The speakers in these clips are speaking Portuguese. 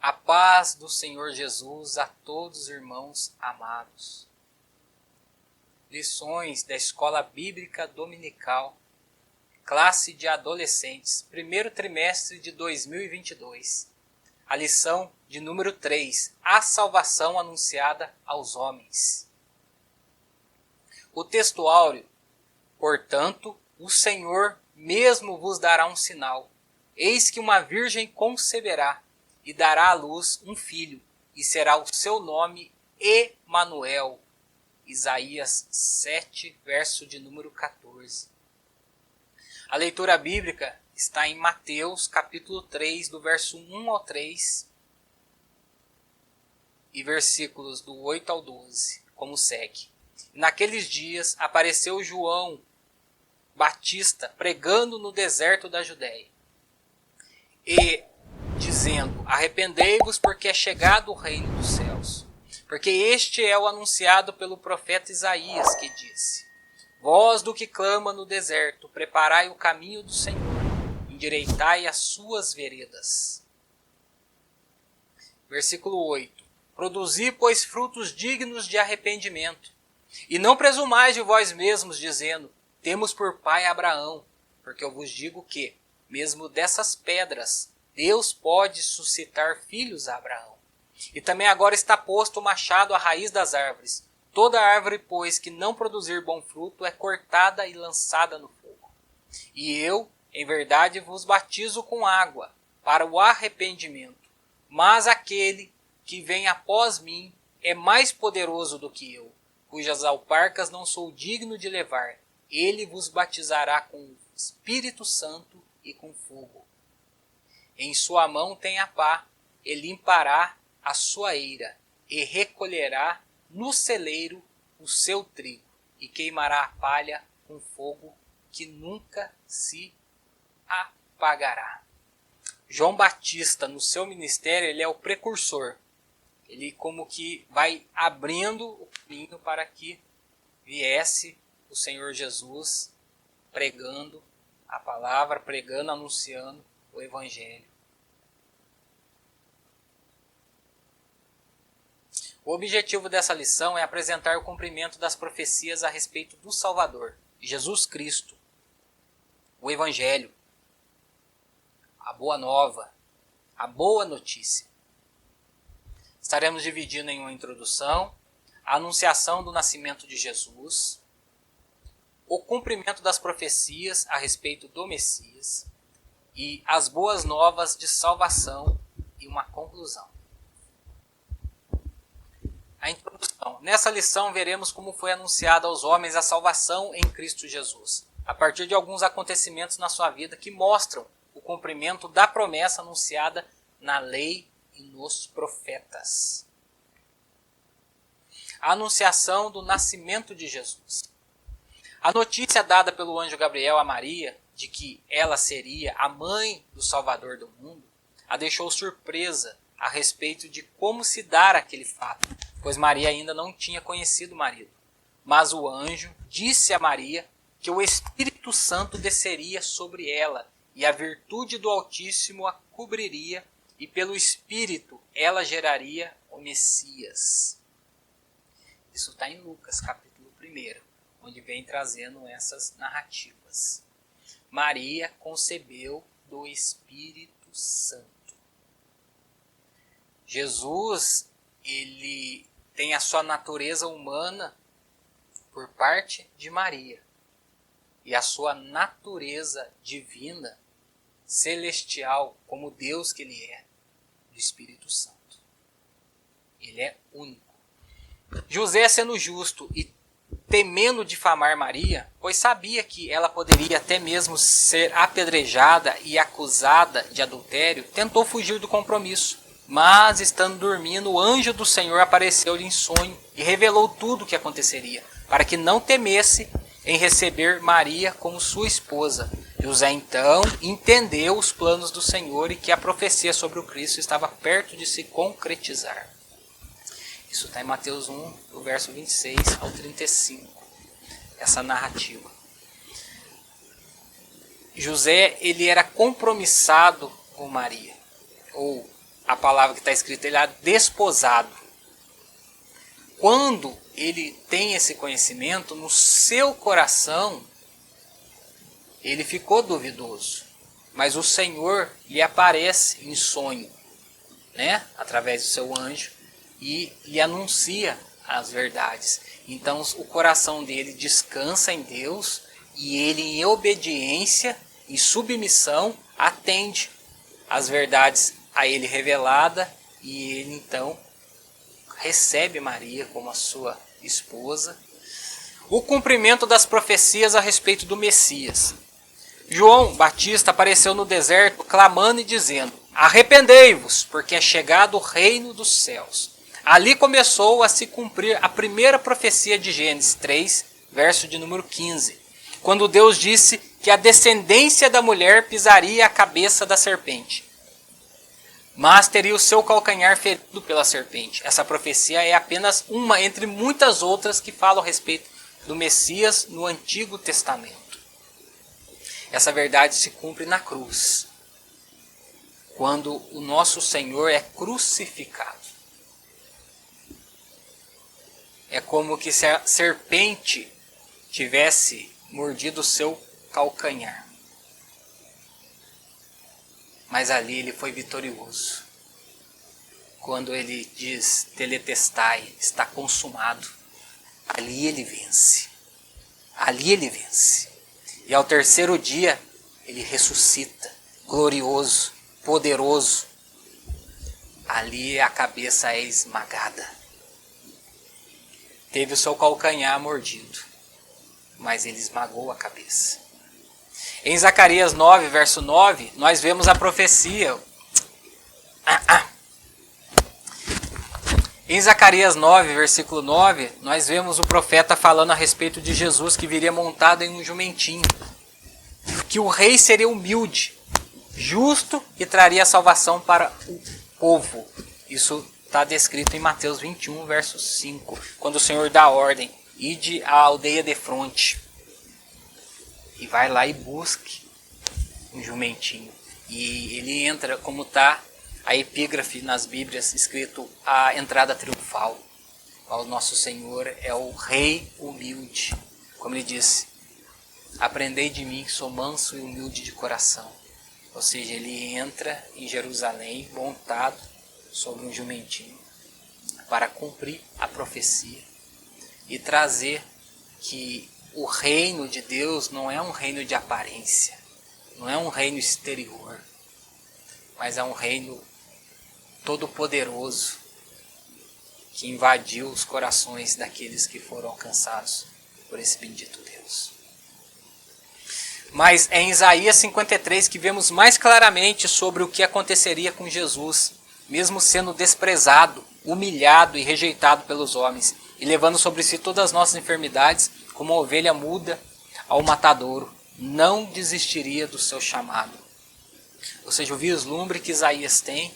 A paz do Senhor Jesus a todos os irmãos amados. Lições da Escola Bíblica Dominical, classe de adolescentes, primeiro trimestre de 2022. A lição de número 3, a salvação anunciada aos homens. O texto áureo, portanto, o Senhor mesmo vos dará um sinal. Eis que uma virgem conceberá e dará à luz um filho, e será o seu nome Emanuel. Isaías 7, verso de número 14. A leitura bíblica está em Mateus, capítulo 3, do verso 1 ao 3, e versículos do 8 ao 12, como segue. Naqueles dias apareceu João Batista pregando no deserto da Judéia, e dizendo: arrependei-vos, porque é chegado o reino dos céus. Porque este é o anunciado pelo profeta Isaías, que disse: voz do que clama no deserto, preparai o caminho do Senhor, endireitai as suas veredas. Versículo 8. Produzi, pois, frutos dignos de arrependimento, e não presumais de vós mesmos, dizendo: temos por pai Abraão, porque eu vos digo que, mesmo dessas pedras, Deus pode suscitar filhos a Abraão. E também agora está posto o machado à raiz das árvores. Toda árvore, pois, que não produzir bom fruto, é cortada e lançada no fogo. E eu, em verdade, vos batizo com água, para o arrependimento. Mas aquele que vem após mim é mais poderoso do que eu, cujas alparcas não sou digno de levar. Ele vos batizará com o Espírito Santo e com fogo. Em sua mão tem a pá, e limpará a sua eira, e recolherá no celeiro o seu trigo, e queimará a palha com fogo que nunca se apagará. João Batista, no seu ministério, ele é o precursor. Ele como que vai abrindo o caminho para que viesse o Senhor Jesus pregando a palavra, pregando, anunciando o Evangelho. O objetivo dessa lição é apresentar o cumprimento das profecias a respeito do Salvador, Jesus Cristo, o Evangelho, a Boa Nova, a Boa Notícia. Estaremos dividindo em uma introdução, a anunciação do nascimento de Jesus, o cumprimento das profecias a respeito do Messias e as boas novas de salvação e uma conclusão. A introdução. Nessa lição veremos como foi anunciada aos homens a salvação em Cristo Jesus, a partir de alguns acontecimentos na sua vida que mostram o cumprimento da promessa anunciada na lei e nos profetas. A anunciação do nascimento de Jesus. A notícia dada pelo anjo Gabriel a Maria, de que ela seria a mãe do Salvador do mundo, a deixou surpresa a respeito de como se dar aquele fato, pois Maria ainda não tinha conhecido o marido. Mas o anjo disse a Maria que o Espírito Santo desceria sobre ela, e a virtude do Altíssimo a cobriria, e pelo Espírito ela geraria o Messias. Isso está em Lucas, capítulo 1, onde vem trazendo essas narrativas. Maria concebeu do Espírito Santo. Jesus, ele tem a sua natureza humana por parte de Maria e a sua natureza divina, celestial, como Deus que ele é, do Espírito Santo. Ele é único. José, sendo justo e temendo difamar Maria, pois sabia que ela poderia até mesmo ser apedrejada e acusada de adultério, tentou fugir do compromisso. Mas, estando dormindo, o anjo do Senhor apareceu-lhe em sonho e revelou tudo o que aconteceria, para que não temesse em receber Maria como sua esposa. José, então, entendeu os planos do Senhor e que a profecia sobre o Cristo estava perto de se concretizar. Isso está em Mateus 1, do verso 26 ao 35, essa narrativa. José, ele era compromissado com Maria, ou a palavra que está escrita, ele é desposado. Quando ele tem esse conhecimento, no seu coração, ele ficou duvidoso. Mas o Senhor lhe aparece em sonho, né? Através do seu anjo, e lhe anuncia as verdades. Então o coração dele descansa em Deus, e ele, em obediência e submissão, atende às verdades a ele revelada, e ele então recebe Maria como a sua esposa. O cumprimento das profecias a respeito do Messias. João Batista apareceu no deserto clamando e dizendo: arrependei-vos, porque é chegado o reino dos céus. Ali começou a se cumprir a primeira profecia de Gênesis 3, verso de número 15, quando Deus disse que a descendência da mulher pisaria a cabeça da serpente, mas teria o seu calcanhar ferido pela serpente. Essa profecia é apenas uma entre muitas outras que falam a respeito do Messias no Antigo Testamento. Essa verdade se cumpre na cruz, quando o nosso Senhor é crucificado. É como que se a serpente tivesse mordido o seu calcanhar. Mas ali ele foi vitorioso. Quando ele diz tetelestai, está consumado, ali ele vence. Ali ele vence. E ao terceiro dia, ele ressuscita, glorioso, poderoso. Ali a cabeça é esmagada. Teve o seu calcanhar mordido, mas ele esmagou a cabeça. Em Zacarias 9, verso 9, nós vemos a profecia. Em Zacarias 9, versículo 9, nós vemos o profeta falando a respeito de Jesus que viria montado em um jumentinho. Que o rei seria humilde, justo e traria salvação para o povo. Isso está descrito em Mateus 21, verso 5, quando o Senhor dá ordem: ide à aldeia de fronte. E vai lá e busque um jumentinho. E ele entra, como está a epígrafe nas Bíblias, escrito a entrada triunfal. O nosso Senhor é o Rei humilde. Como ele disse: aprendei de mim que sou manso e humilde de coração. Ou seja, ele entra em Jerusalém montado sobre um jumentinho para cumprir a profecia e trazer que o reino de Deus não é um reino de aparência, não é um reino exterior, mas é um reino todo-poderoso que invadiu os corações daqueles que foram alcançados por esse bendito Deus. Mas é em Isaías 53 que vemos mais claramente sobre o que aconteceria com Jesus, mesmo sendo desprezado, humilhado e rejeitado pelos homens, e levando sobre si todas as nossas enfermidades, como uma ovelha muda ao matadouro, não desistiria do seu chamado. Ou seja, o vislumbre que Isaías tem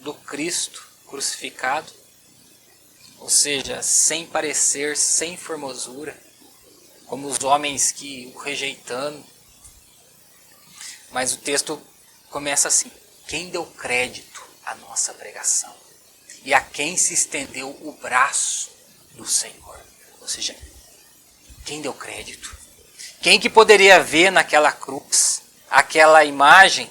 do Cristo crucificado, ou seja, sem parecer, sem formosura, como os homens que o rejeitando. Mas o texto começa assim: quem deu crédito à nossa pregação? E a quem se estendeu o braço do Senhor? Ou seja, quem deu crédito? Quem que poderia ver naquela cruz, aquela imagem?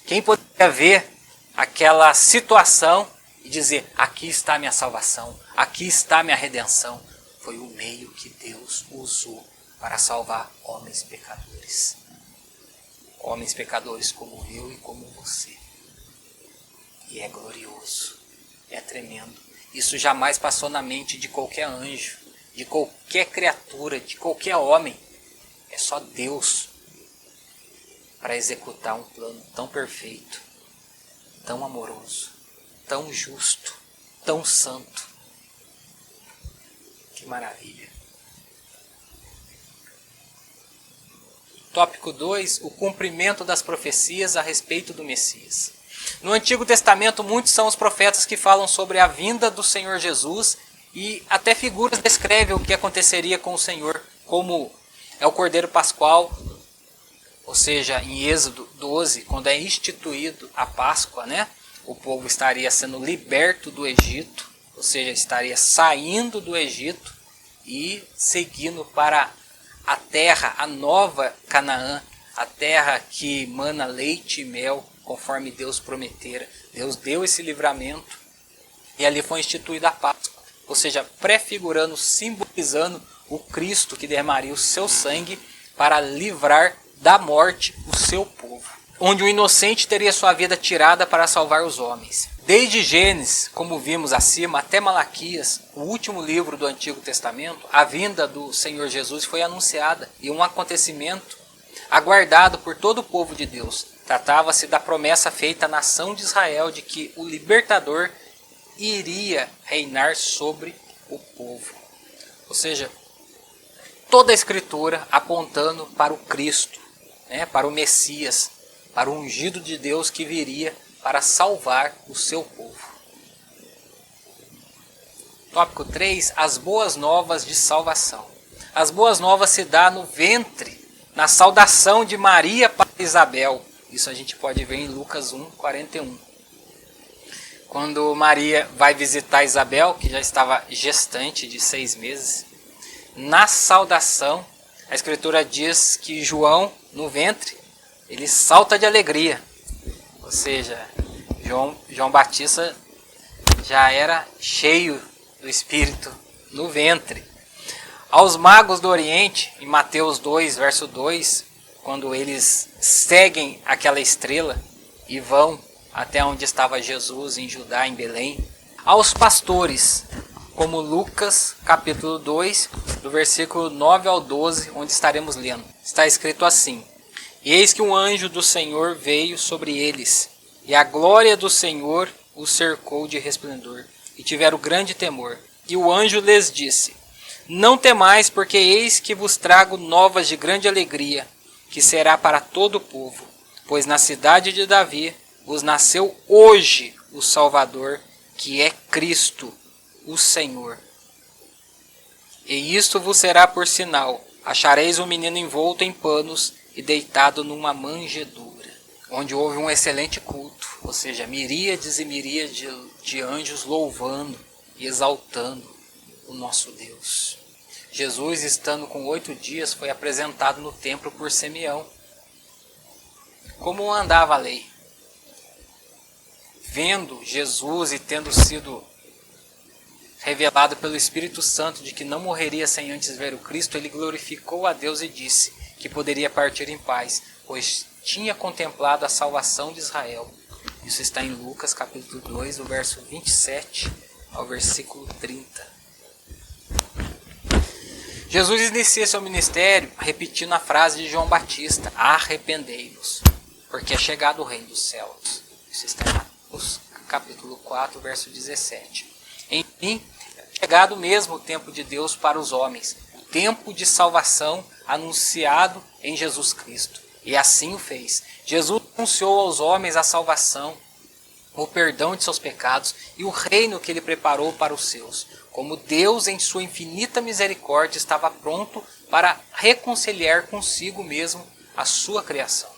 Quem poderia ver aquela situação e dizer: aqui está a minha salvação, aqui está a minha redenção? Foi o meio que Deus usou para salvar homens pecadores. Homens pecadores como eu e como você. E é glorioso, é tremendo. Isso jamais passou na mente de qualquer anjo, de qualquer criatura, de qualquer homem. É só Deus para executar um plano tão perfeito, tão amoroso, tão justo, tão santo. Que maravilha. Tópico 2, o cumprimento das profecias a respeito do Messias. No Antigo Testamento, muitos são os profetas que falam sobre a vinda do Senhor Jesus e até figuras descrevem o que aconteceria com o Senhor, como é o Cordeiro Pascual, ou seja, em Êxodo 12, quando é instituído a Páscoa, né? o povo estaria sendo liberto do Egito, ou seja, estaria saindo do Egito e seguindo para a terra, a nova Canaã, a terra que mana leite e mel, conforme Deus prometera. Deus deu esse livramento e ali foi instituída a Páscoa, ou seja, prefigurando, simbolizando o Cristo que derramaria o seu sangue para livrar da morte o seu povo, onde o inocente teria sua vida tirada para salvar os homens. Desde Gênesis, como vimos acima, até Malaquias, o último livro do Antigo Testamento, a vinda do Senhor Jesus foi anunciada e um acontecimento aguardado por todo o povo de Deus. Tratava-se da promessa feita à nação de Israel de que o libertador iria reinar sobre o povo. Ou seja, toda a Escritura apontando para o Cristo, para o Messias, para o ungido de Deus que viria para salvar o seu povo. Tópico 3, as boas novas de salvação. As boas novas se dá no ventre, na saudação de Maria para Isabel. Isso a gente pode ver em Lucas 1:41. Quando Maria vai visitar Isabel, que já estava gestante de 6 meses, na saudação, a Escritura diz que João, no ventre, ele salta de alegria. Ou seja, João Batista já era cheio do Espírito no ventre. Aos magos do Oriente, em Mateus 2, verso 2, quando eles seguem aquela estrela e vão até onde estava Jesus, em Judá, em Belém. Aos pastores, como Lucas, capítulo 2, do versículo 9 ao 12, onde estaremos lendo. Está escrito assim: Eis que um anjo do Senhor veio sobre eles, e a glória do Senhor os cercou de resplendor, e tiveram grande temor. E o anjo lhes disse: Não temais, porque eis que vos trago novas de grande alegria, que será para todo o povo. Pois na cidade de Davi vos nasceu hoje o Salvador, que é Cristo, o Senhor. E isto vos será por sinal: achareis um menino envolto em panos e deitado numa manjedoura. Onde houve um excelente culto, ou seja, miríades e miríades de anjos louvando e exaltando o nosso Deus. Jesus, estando com 8 dias, foi apresentado no templo por Simeão. Como andava a lei? Vendo Jesus e tendo sido revelado pelo Espírito Santo de que não morreria sem antes ver o Cristo, ele glorificou a Deus e disse que poderia partir em paz, pois tinha contemplado a salvação de Israel. Isso está em Lucas capítulo 2, do verso 27 ao versículo 30. Jesus inicia seu ministério repetindo a frase de João Batista: arrependei-vos, porque é chegado o reino dos céus. Isso está em Marcos capítulo 4, verso 17. Enfim, é chegado mesmo o tempo de Deus para os homens, o tempo de salvação anunciado em Jesus Cristo. E assim o fez. Jesus anunciou aos homens a salvação, o perdão de seus pecados e o reino que ele preparou para os seus. Como Deus, em sua infinita misericórdia, estava pronto para reconciliar consigo mesmo a sua criação.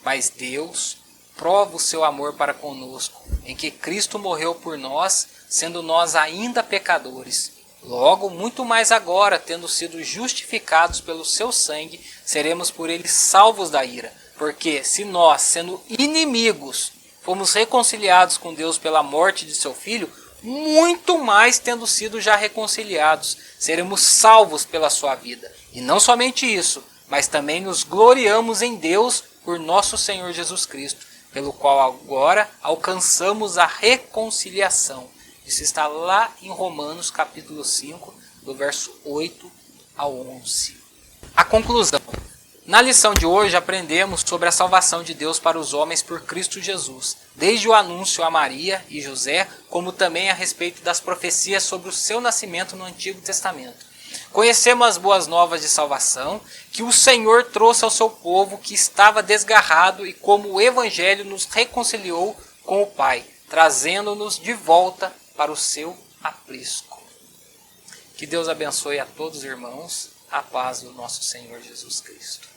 Mas Deus prova o seu amor para conosco, em que Cristo morreu por nós, sendo nós ainda pecadores. Logo, muito mais agora, tendo sido justificados pelo seu sangue, seremos por ele salvos da ira. Porque se nós, sendo inimigos, fomos reconciliados com Deus pela morte de seu Filho, muito mais tendo sido já reconciliados, seremos salvos pela sua vida. E não somente isso, mas também nos gloriamos em Deus por nosso Senhor Jesus Cristo, pelo qual agora alcançamos a reconciliação. Isso está lá em Romanos capítulo 5, do verso 8 ao 11. A conclusão. Na lição de hoje aprendemos sobre a salvação de Deus para os homens por Cristo Jesus, desde o anúncio a Maria e José, como também a respeito das profecias sobre o seu nascimento no Antigo Testamento. Conhecemos as boas novas de salvação que o Senhor trouxe ao seu povo que estava desgarrado e como o Evangelho nos reconciliou com o Pai, trazendo-nos de volta para o seu aprisco. Que Deus abençoe a todos os irmãos, a paz do nosso Senhor Jesus Cristo.